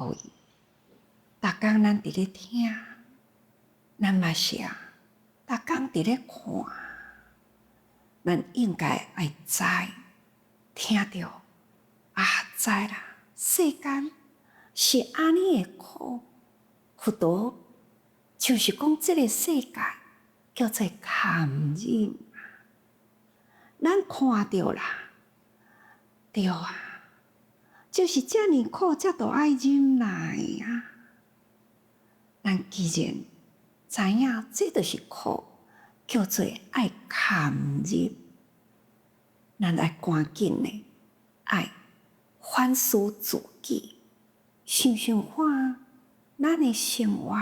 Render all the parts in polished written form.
各位，逐工咱伫咧听，咱嘛是逐工伫咧看，咱应该爱知听着知啦，世间是安尼的苦，佛陀就是讲这个世界叫做堪忍，咱看着啦，对就是遮尔苦，才都爱忍耐咱既然知影这就是苦，叫做爱堪忍，咱爱赶紧的爱反思自己，想想看咱的生活，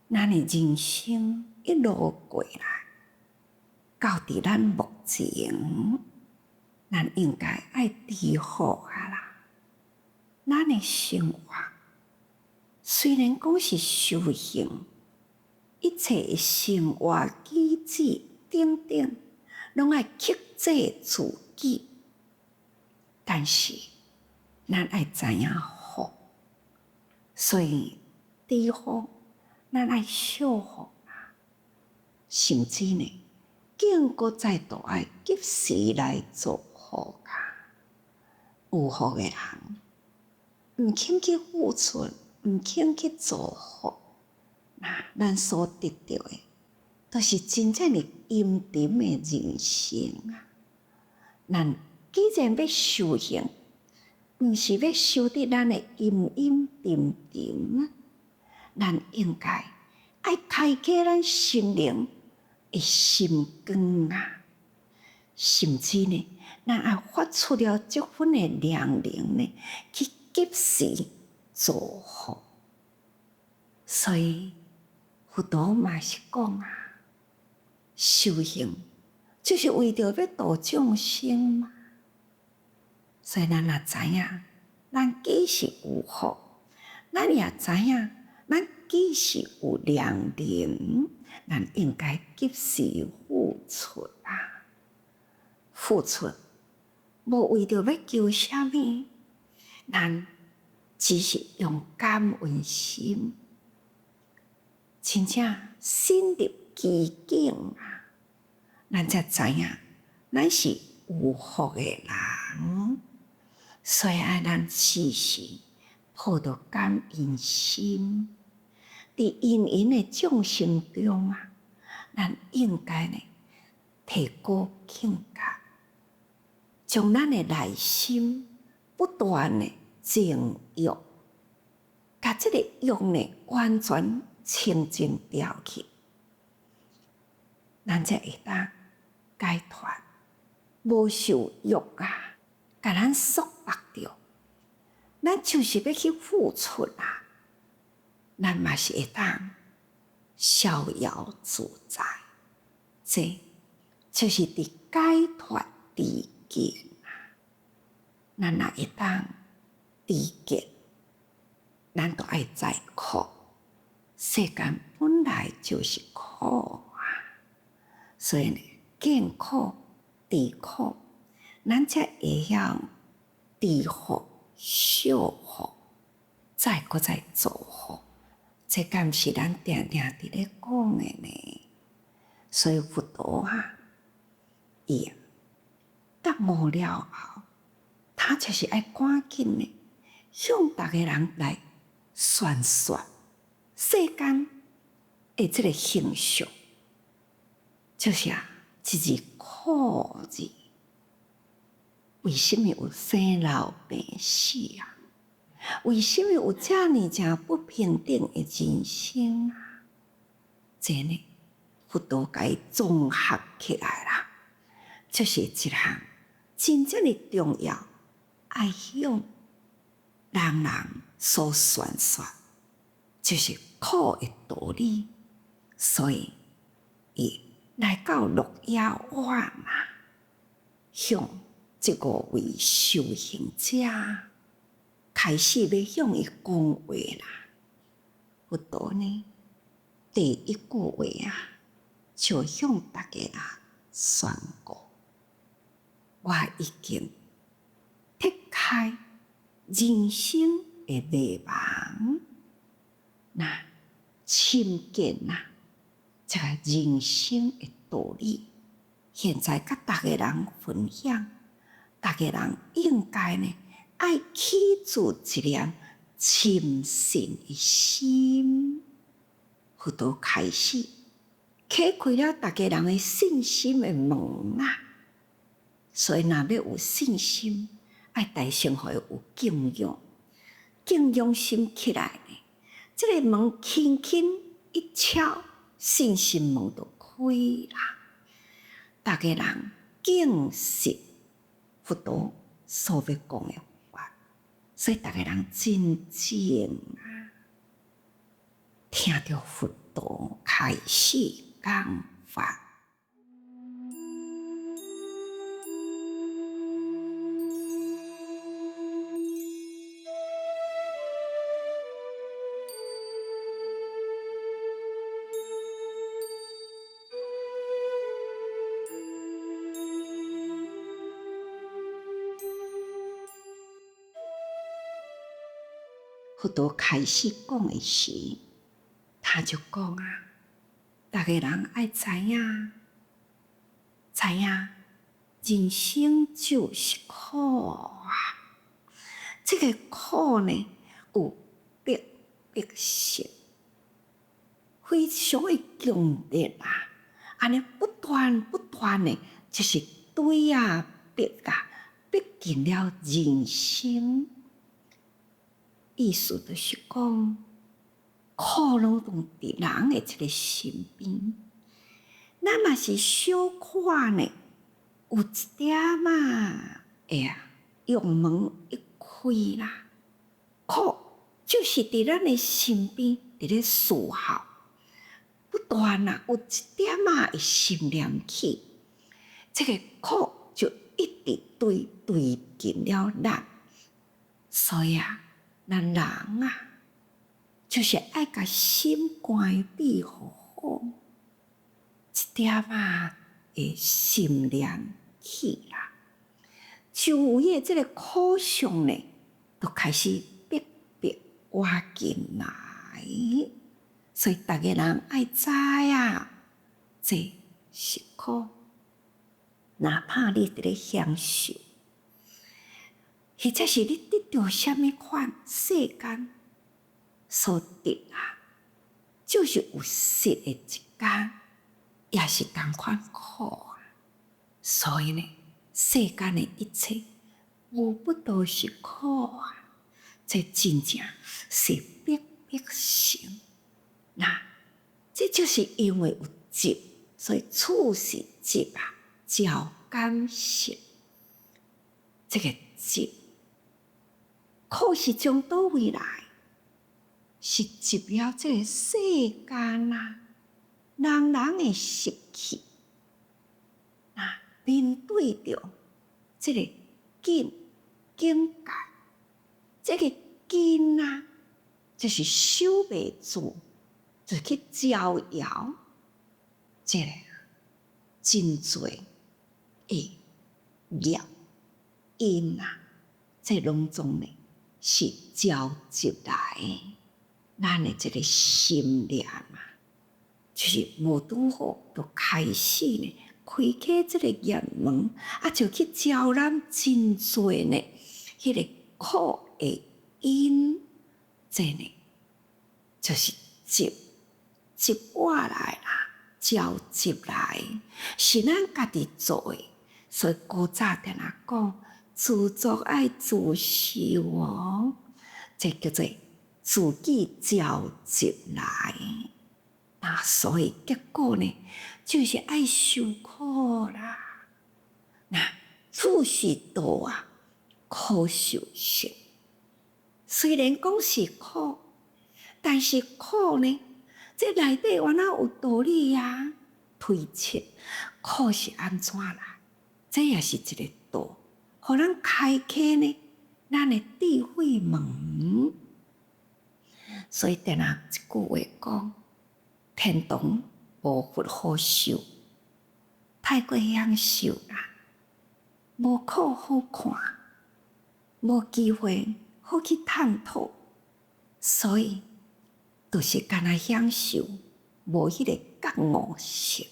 咱的人生一路过来，到伫咱目前，咱应该爱治好啦。咱的生活虽然讲是修行，一切的生活机制等等，拢爱克制自己，但是咱爱知影好，所以治好咱爱修好甚至呢，更搁再度爱及时来做好有福的人，毋肯去付出，毋肯去做好，咱所得到的，都是真正的阴沉的人生咱既然要修行，毋是要修得咱的阴阴沉沉，咱应该爱开启咱心灵的心光甚至呢，咱爱发出了这份的亮灵呢，去及时做好。所以佛陀嘛是讲修行就是为着要度众生嘛。所以咱若知影，咱既是有福，咱也知影，咱既是有良能，咱应该及时付出付出，无为着要求啥物，咱只是用感恩心，真正深入其境咱才知影，咱是有福的人。所以爱咱时时抱着感恩心，伫芸芸的众生中咱应该呢提高境界，将咱的内心不断的净欲，甲这个欲呢完全清净掉去，咱才会当解脱，无受欲甲咱束缚着，咱就是要去付出咱嘛是会当逍遥自在，这就是伫解脱之境咱若会当知见，咱就爱知苦，世间本来就是苦所以呢，见苦知苦，咱才会晓治好、修好，再做好。这敢是咱定定伫咧讲的呢？所以佛陀伊觉悟了后，他就是爱赶紧的向逐个人来宣说世间的这个形象，就是一字苦字。为什么有生老病死为什么有这样不平等的人生这呢，佛陀甲伊综合起来啦，就是一项真正的重要，爱向人所宣说，就是苦的道理。所以伊来到鹿野苑向这5位修行者开始要向伊讲话啦。佛陀呢，第一句话就向大家宣告：我已经脱开人生会迷茫，那深见这个人生的道理，现在甲大家人分享，大家人应该爱起自一颗深信的心，佛陀开始启开了大家人的信心的门所以若要有信心，爱大乘互伊有敬仰，敬仰心起来这个门轻轻一敲，信心门就开啦。大家人敬信佛陀所要讲的话，所以大家人真正听到佛陀开始讲法。佛陀开始讲的时，他就讲大家人爱知影，人生就是苦这个苦有逼性，非常的强烈安尼不断就是对逼近了人生。意思就是讲，苦拢拢伫人的这个身边，咱嘛是小可有一点用门一开啦，苦就是伫咱的身边，伫咧思考，不断有一点会心念起，这个苦就一直对近了咱，所以咱人就是爱甲心关闭好，一点会心念起啦。周围的这个苦相就开始逼挖进来，所以大家人爱知这是苦，哪怕你伫咧享受。或者是你得到什么款世间所得就是有失的一天，也是同款苦所以世间的一切无不都是苦这真正是逼性。这就是因为有执，所以处是执照感性。这个执苦是从倒位来？是执了这个世间人的习气面对着这个境界，这个境就是守袂住，就去招摇这个真侪的业因这拢总是交集来咱的这个心念就是无拄好，就开始开启这个业门就去招揽真侪迄个苦的因，这就是集过来交集来，是咱家己做的，所以古早定讲，自作爱自受这叫做自己交集来所以结果就是爱受苦啦。处是道苦受性，虽然讲是苦，但是苦这内底原来有道理推测苦是安怎啦？这也是一个道，互咱开启咱的智慧门。所以定一句话讲，天堂无佛好受，太过享受啦，无苦好看，无机会好去探讨，所以就是干那享受，无迄个觉悟性，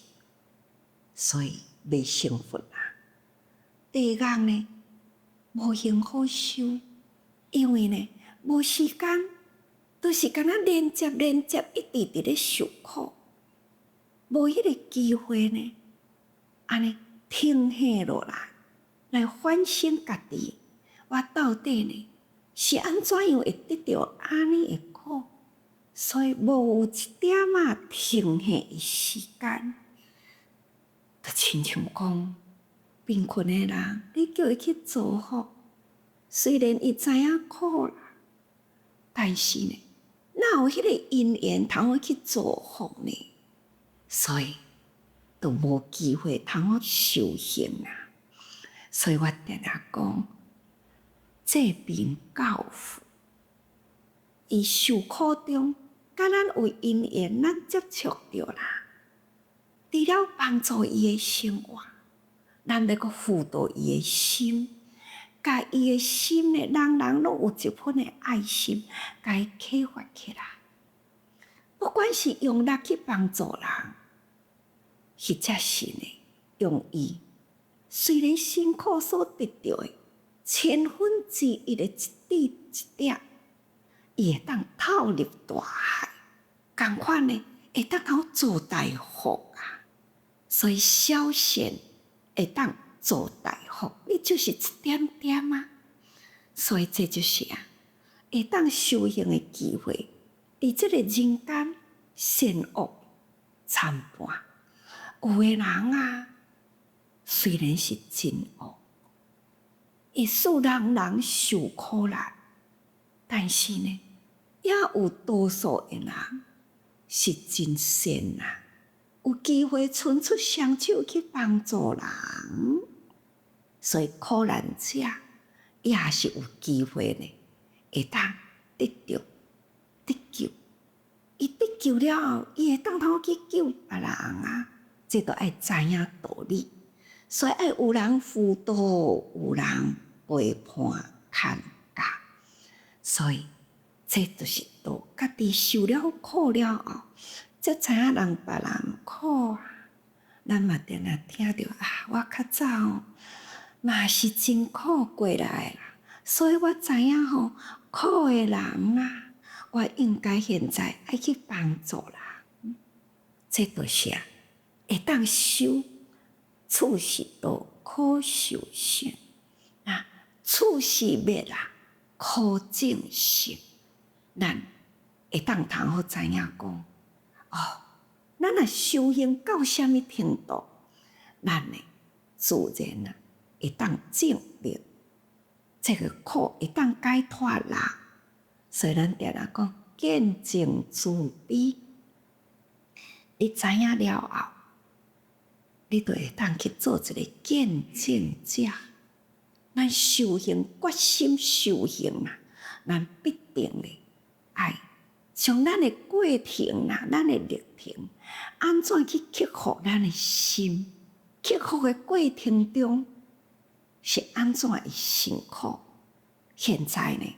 所以袂幸福啦。第二项呢，无幸好受，因为呢无时间，就是干那连接，一直伫咧受苦，无迄个机会呢，安尼停下落来反省家己，我到底呢是安怎样会得到安尼的苦？所以无有一点仔停下的时间，就亲像讲，贫困的人，你叫伊去造福，虽然伊知影苦啦，但是呢，哪有迄个因缘通好去造福呢？所以都无机会通好修行啊。所以我定定讲，这边教父，伊受苦中，甲咱有因缘，咱接触着啦。除了帮助伊的生活，咱要阁辅导伊的心，甲伊的心呢，人拢有一份的爱心，甲伊启发起来。不管是用力去帮助人，或者是呢用伊虽然辛苦所得到的1/1000的一滴一滴，伊会当透入大海，同款呢会当好做大福啊。所以小善会当做大福，你就是一点点啊。所以这就是会当修行的机会。伫这个人间善恶参半，有的人虽然是真恶，会使人受苦难，但是呢，也有多数的人是真善有机会伸出双手去帮助人，所以苦难者也是有机会呢，会当得救。伊得救了后，伊会当通去救别人这都爱知影道理。所以爱有人辅导，有人陪伴看教。所以这就是道，家己受了苦了后，才知影人别人苦咱嘛定定听着我较早嘛是真苦过来啦，所以我知影苦的人我应该现在爱去帮助人。这就是会当修处是道，苦受善处是灭苦正行。咱会当通好知影讲，咱若修行到什么程度，咱呢自然会当证明这个苦会当解脱啦。所以咱常常讲见证自悲，你知影了后，你就会当去做一个见证者。咱修行决心修行咱必定的爱将咱的过程咱的历程，安怎去克服咱的心？克服的过程中是安怎的辛苦？现在呢，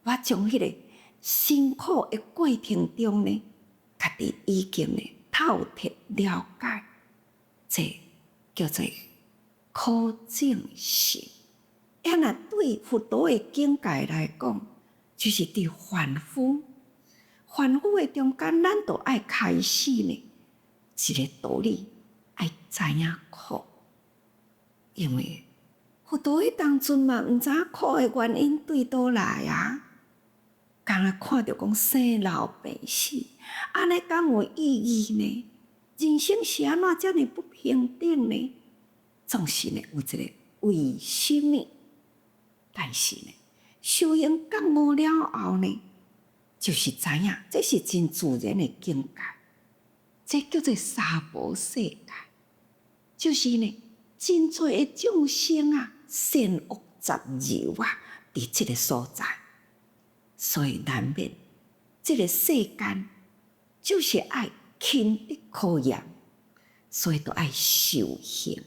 我将迄个辛苦的过程中呢，家己已经呢透彻了解，这叫做苦正行。若对佛陀的境界来讲，就是伫凡夫的中间，咱都爱开始呢一个道理，爱知影苦，因为佛陀迄当阵嘛，毋知影苦的原因对倒来敢若看着讲生老病死，安尼敢有意义呢？人生是安怎遮尔不平等呢？总是呢有一个为什么？但是呢，修行觉悟了后呢，就是知影这是真自然的境界，这叫做娑婆世界，就是呢真多的众生善恶杂糅伫这个所在，所以难免这个世间就是爱经历考验，所以都爱修行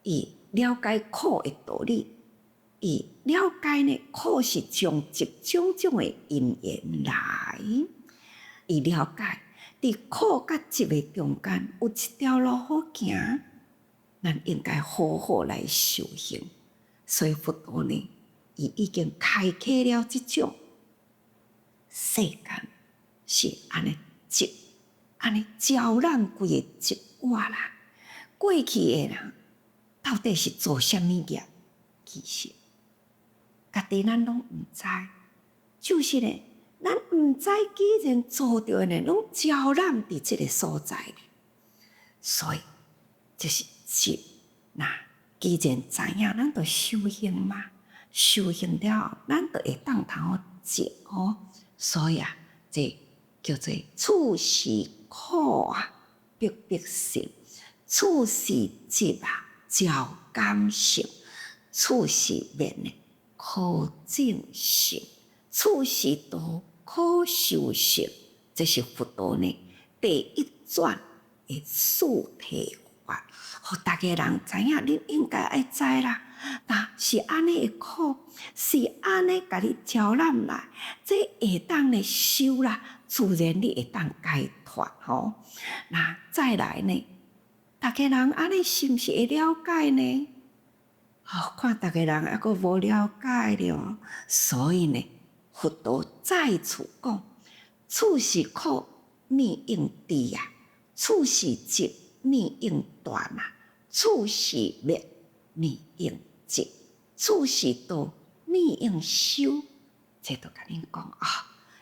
伊了解苦的道理，伊了解呢，苦是从一种种的因缘来。伊了解，伫苦甲集的中间有一条路好行，咱应该好好来修行。所以佛陀呢，伊已经开启了这种世间是安尼集，安尼招揽规个集哇啦。过去的人到底是做啥物业？其实家己咱拢毋知，就是呢，咱毋知既然做着呢，拢招揽伫即个所在咧。所以就是集，那既然知影，咱就修行嘛。修行了后，咱就会当头集哦。所以啊，这叫做处是苦啊，逼迫性；处是集啊，招感性；处是灭呢，可证性；处是道，可修性。这是佛陀呢第一转的四谛法，互大家人知影，恁应该爱知啦。那是安尼的苦，是安尼甲你招揽来，这会当呢修啦，自然你会当解脱吼。那再来呢，大家人安尼是毋是会了解呢？看大家人还阁无了解了，所以呢，佛陀再次讲：处是苦，命应知啊；处是集，命应断啊；处是灭，命应集；处是道，命应修。这都甲恁讲啊，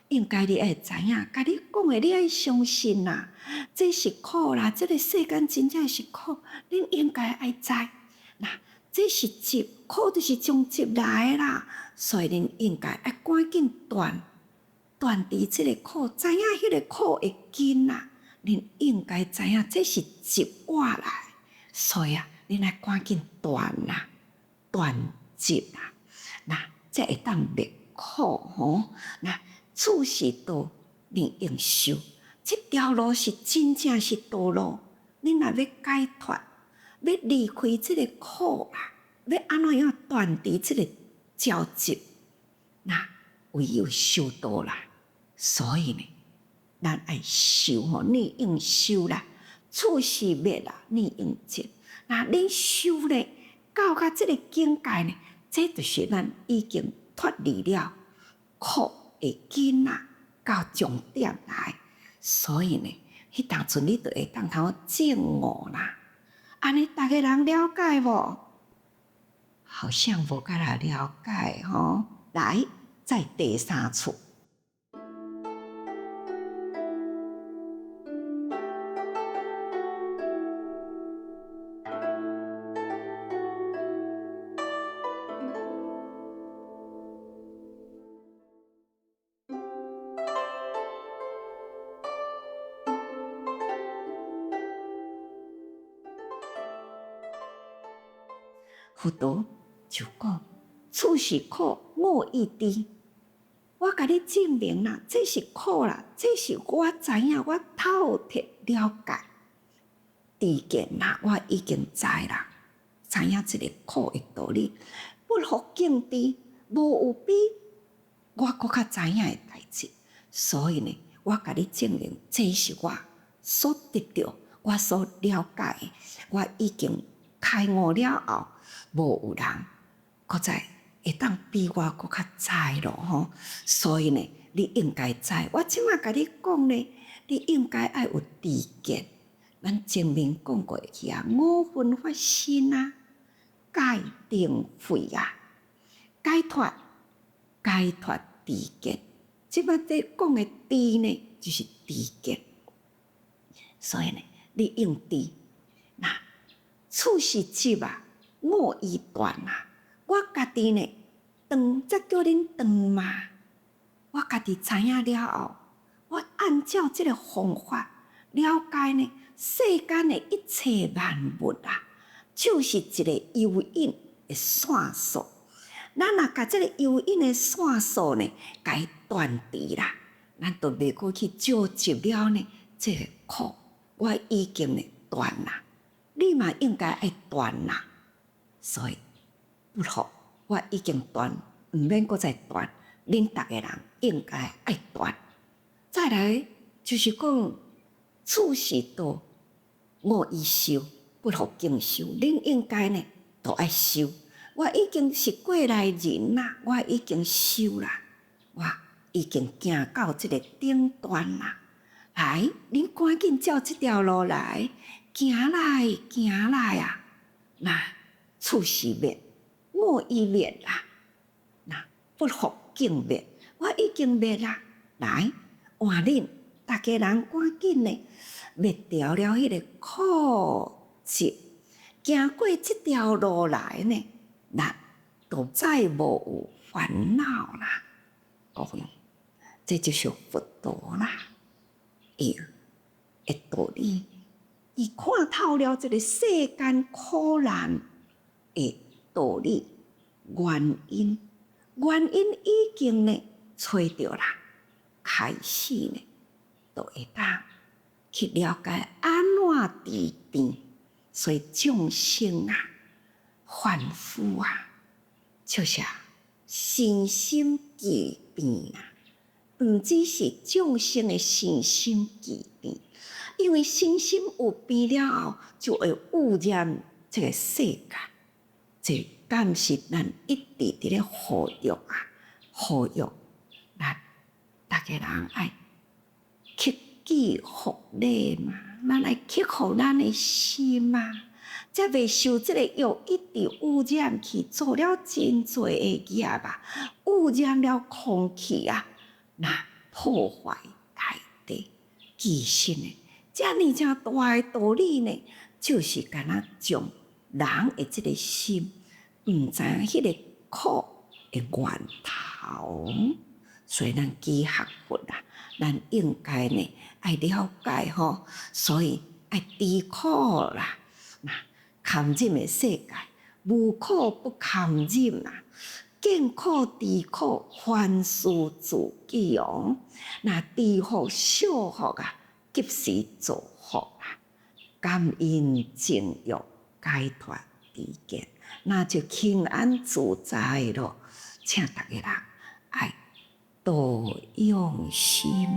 应该你爱知影，甲你讲的你爱相信啦。这是苦啦，这个世间真正是苦，恁应该爱知。那这是集，苦就是从集来啦，所以恁应该爱赶紧断除这个苦，知影迄个苦的根啦。恁应该知影这是集化来，所以啊，恁爱赶紧断啦，断集啦，那才会当灭苦吼。那处是道，命应修，这条路是真正是道路。恁若要解脱，要离开这个苦啦，要安怎样断除这个交集？那唯有修道啦。所以呢，咱爱修吼，你应修啦；处是灭啦，你应集。那恁修咧，到甲这个境界呢，这就是咱已经脱离了苦的根啦，到终点来。所以呢，迄当阵你就会当头证悟啦。安尼大家人了解无？好像无甲人了解吼。来，再第三处。佛陀就讲：处是苦，我已知。我甲你证明啦，这是苦啦，这是我知影，我透彻了解。知见啦，我已经知啦，知影这个苦的道理。不服敬知，无有比我更较知影的代志。所以呢，我甲你证明，这是我所得到，我所了解的，我已经开悟了后。无有人，搁再会当比我搁较知咯吼。所以呢，你应该知。我即马甲你讲呢，你应该爱有知见。咱前面讲过去啊，五分法身啊，戒定慧啊，解脱知见。即马在讲的知呢，就是知见。所以呢，你应知。那处是集啊。我已断啊！我家己呢，断则叫恁断嘛。我家己知影了后，我按照这个方法了解呢，世间的一切万物啊，就是一个有影的线索。咱若甲这个有影的线索呢，甲伊断除啦，咱就袂过去招集了呢。这个苦，我已经呢断啦，你嘛应该爱断啦。所以不服，我已经断，毋免搁再断。恁逐个人应该爱断。再来就是讲，处事道莫以修，不互敬修。恁应该呢，都爱修。我已经是过来人啦，我已经修啦，我已经行到即个顶端啦。来，恁赶紧照即条路来，行来啊！那处事灭，莫以灭啦。那不复敬灭，我已经灭啦。来，换恁大家人赶紧的灭掉了迄个苦集，行过即条路来呢，咱都再无有烦恼啦。各位，这就是佛道啦，伊的道理。伊看透了这个世间苦难的道理、原因，已经呢找到啦，开始呢就会当去了解安怎治病，所以众生啊、凡夫啊，就是身心治病啊，毋只是众生的身心治病。因为身心有病了后，就会污染这个世界。这敢是咱一直伫咧呼吁啊，呼吁咱大家人爱克己复礼嘛，咱爱克服咱的心嘛，才袂受这个药一直污染去，做了真多的业啊，污染了空气啊，那破坏大地。其实呢，遮尔正大的道理呢，就是敢若将人的这个心，毋知影迄个苦的源头。所以咱基学佛啊，咱应该呢爱了解吼，所以爱知苦啦。那堪忍的世界，无苦不堪忍啊！见苦知苦，凡事自己用。那知福惜福啊！及时造福啊，感恩净欲，解脱知见，那就轻安自在咯。请大家人爱多用心。